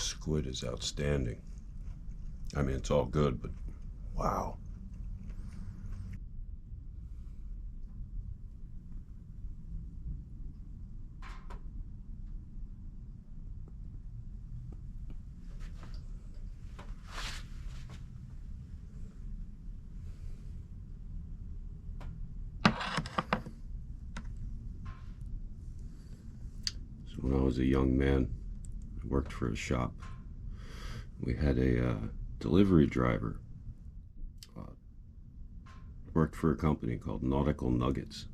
Squid is outstanding. I mean, it's all good, but wow. So when I was a young man, I worked for a shop. We had a delivery driver. Worked for a company called Nautical Nuggets.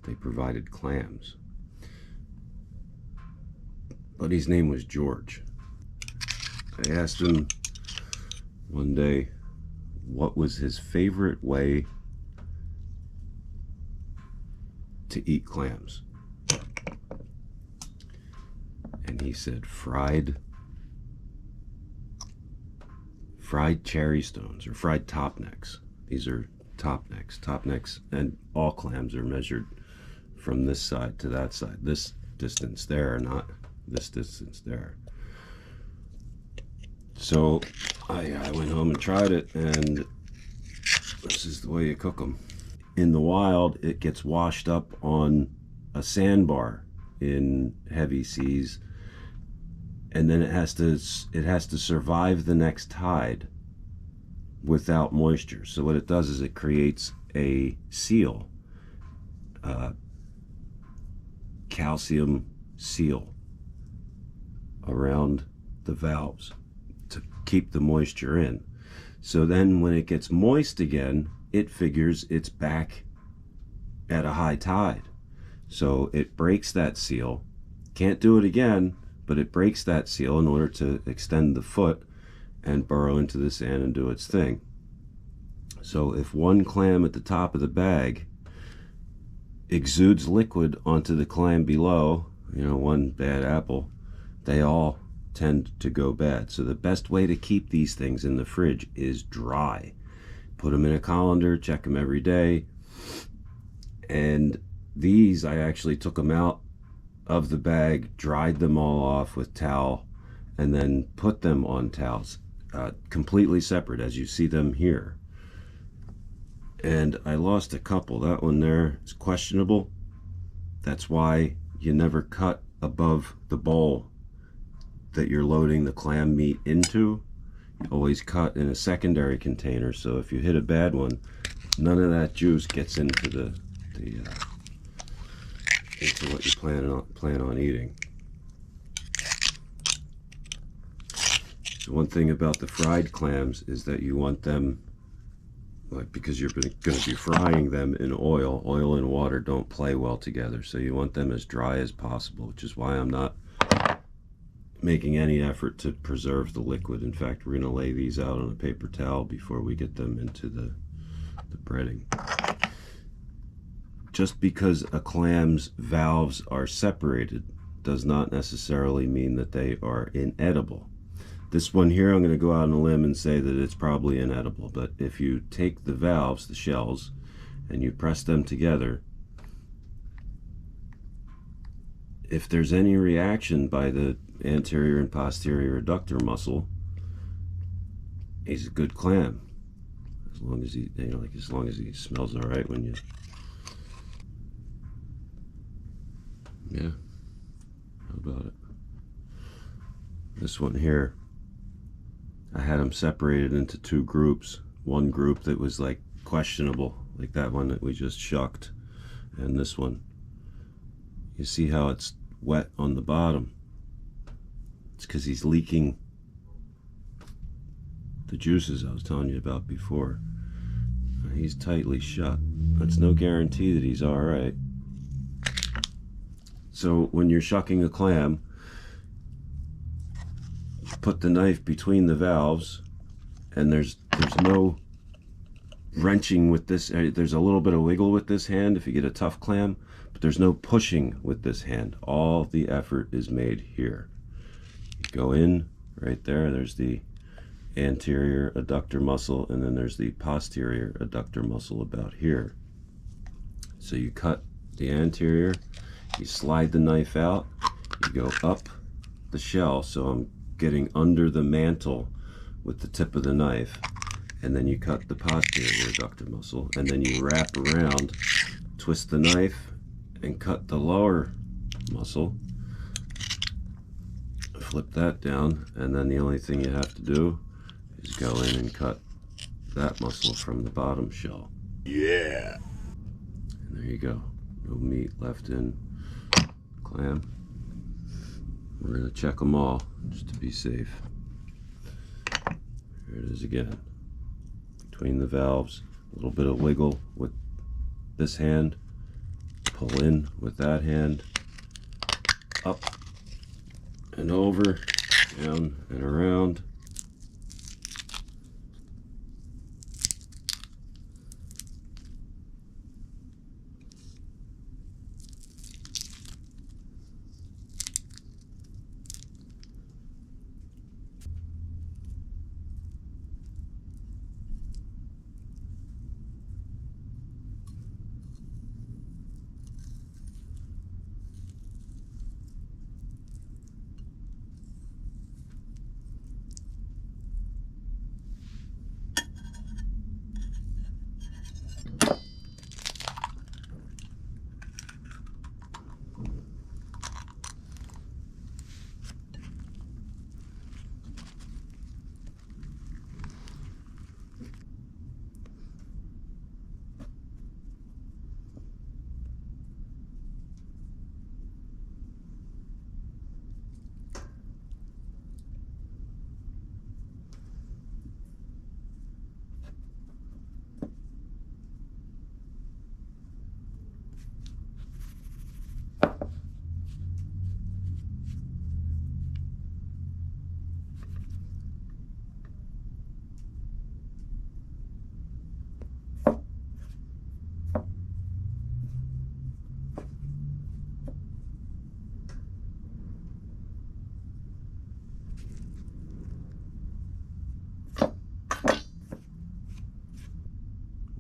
They provided clams. Buddy's name was George. I asked him one day what was his favorite way to eat clams. And he said fried cherry stones, or fried top necks. These are top necks, and all clams are measured from this side to that side. This distance there, not this distance there. So I went home and tried it, and this is the way you cook them. In the wild, it gets washed up on a sandbar in heavy seas, and then it has to survive the next tide without moisture. So what it does is it creates a seal, calcium seal around the valves to keep the moisture in. So then when it gets moist again, it figures it's back at a high tide. So it breaks that seal. Can't do it again, but it breaks that seal in order to extend the foot and burrow into the sand and do its thing. So if one clam at the top of the bag exudes liquid onto the clam below, one bad apple, they all tend to go bad. So the best way to keep these things in the fridge is dry. Put them in a colander, check them every day. And these, I actually took them out of the bag, dried them all off with towel, and then put them on towels, completely separate as you see them here. And I lost a couple. That one there is questionable. That's why you never cut above the bowl that you're loading the clam meat into. You always cut in a secondary container, so if you hit a bad one, none of that juice gets into into what you plan on eating. So one thing about the fried clams is that you want them, because you're going to be frying them in oil. Oil and water don't play well together, so you want them as dry as possible, which is why I'm not making any effort to preserve the liquid. In fact, we're going to lay these out on a paper towel before we get them into the breading. Just because a clam's valves are separated does not necessarily mean that they are inedible. This one here, I'm going to go out on a limb and say that it's probably inedible, but if you take the valves, the shells, and you press them together, if there's any reaction by the anterior and posterior adductor muscle, he's a good clam. As long as he smells all right when you... Yeah, how about it? This one here, I had them separated into two groups. One group that was like questionable, like that one that we just shucked, and this one. You see how it's wet on the bottom? It's because he's leaking the juices I was telling you about before. He's tightly shut. That's no guarantee that he's all right. So when you're shucking a clam, you put the knife between the valves, and there's no wrenching with this. There's a little bit of wiggle with this hand if you get a tough clam, but there's no pushing with this hand. All the effort is made here. You go in right there. There's the anterior adductor muscle, and then there's the posterior adductor muscle about here. So you cut the anterior, you slide the knife out, you go up the shell. So I'm getting under the mantle with the tip of the knife, and then you cut the posterior adductor muscle, and then you wrap around, twist the knife, and cut the lower muscle. Flip that down, and then the only thing you have to do is go in and cut that muscle from the bottom shell. Yeah. And there you go. No meat left in clam. We're going to check them all just to be safe. Here it is again. Between the valves, a little bit of wiggle with this hand, pull in with that hand, up and over, down and around.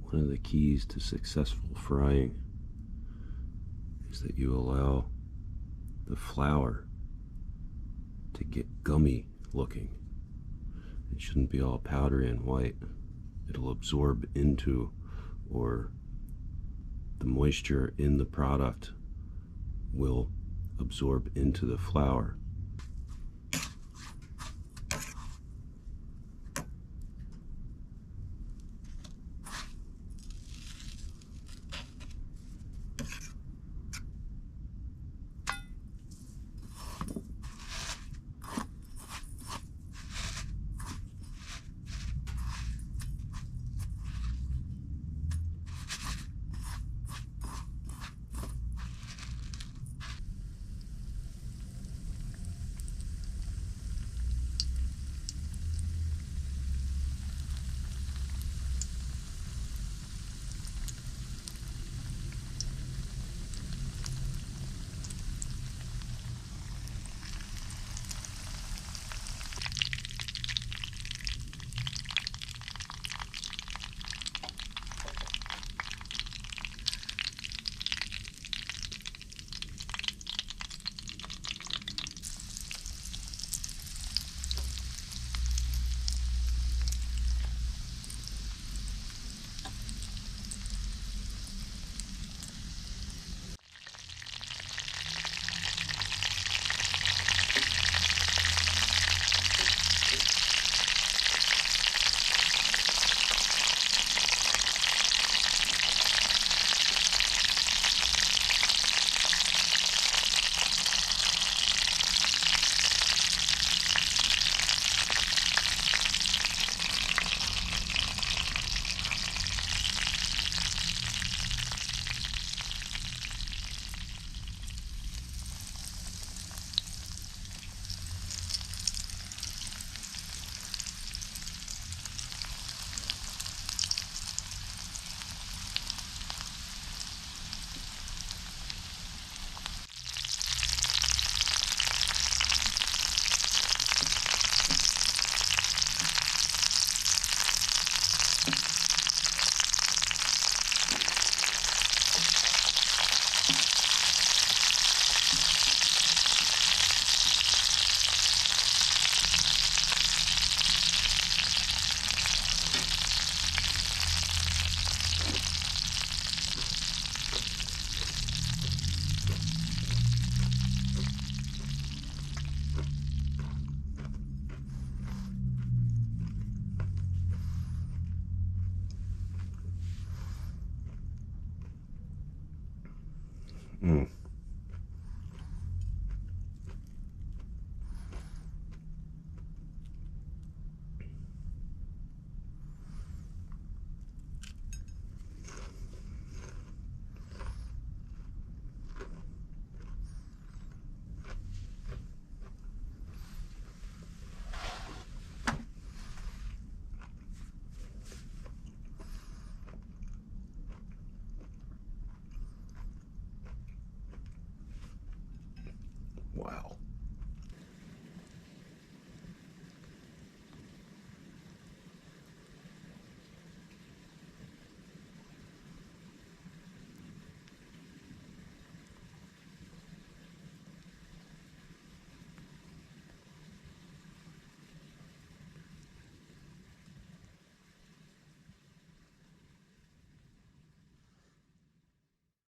One of the keys to successful frying is that you allow the flour to get gummy looking. It shouldn't be all powdery and white. It'll absorb into, or the moisture in the product will absorb into the flour. Mm.